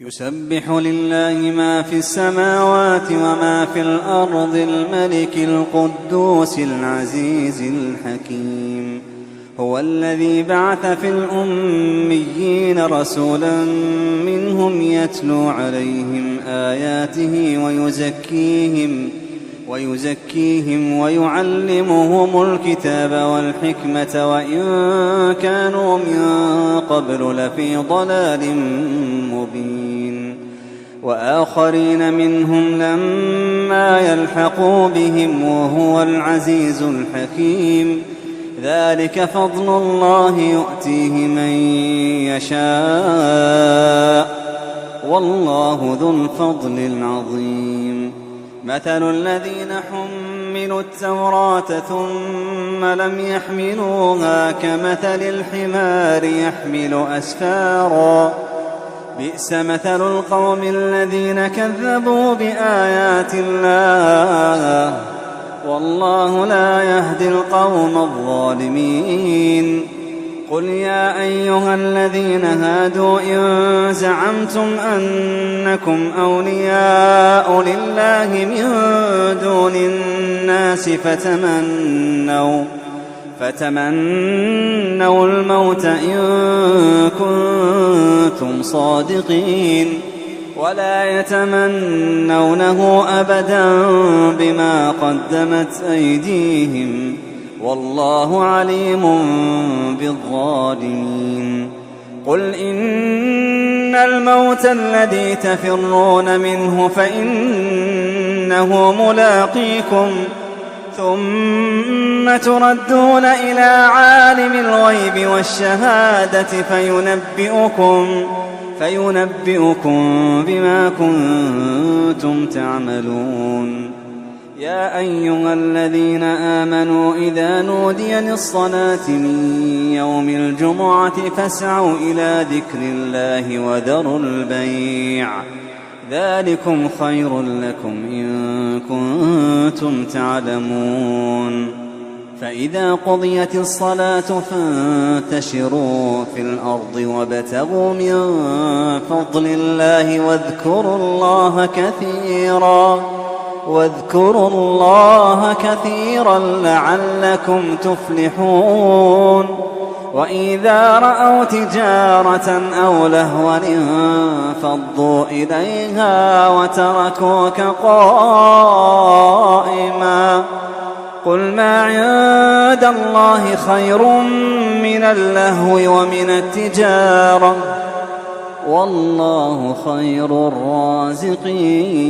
يسبح لله ما في السماوات وما في الأرض الملك القدوس العزيز الحكيم. هو الذي بعث في الأميين رسولا منهم يتلو عليهم آياته ويزكيهم ويعلمهم الكتاب والحكمة وإن كانوا من قبل لفي ضلال مبين. وآخرين منهم لما يلحقوا بهم وهو العزيز الحكيم. ذلك فضل الله يؤتيه من يشاء والله ذو الفضل العظيم. مثل الذين حملوا التوراة ثم لم يحملوها كمثل الحمار يحمل أسفارا بئس مثل القوم الذين كذبوا بآيات الله والله لا يهدي القوم الظالمين. قل يا أيها الذين هادوا إن زعمتم أنكم أولياء لله من دون الناس فتمنوا الموت إن كنتم صادقين ولا يتمنونه أبدا بما قدمت أيديهم والله عليم بالظالمين. قل إن الموت الذي تفرون منه فإنه ملاقيكم ثم تردون إلى عالم الغيب والشهادة فينبئكم بما كنتم تعملون. يا أيها الذين آمنوا إذا نودي للصلاة من يوم الجمعة فاسعوا إلى ذكر الله وذروا البيع ذلكم خير لكم إن كنتم تعلمون. فإذا قضيت الصلاة فانتشروا في الأرض وابتغوا من فضل الله واذكروا الله كثيرا لعلكم تفلحون. وإذا رأوا تجارة أو لهوا انفضوا إليها وتركوك قائما قل ما عند الله خير من اللهو ومن التجارة والله خير الرازقين.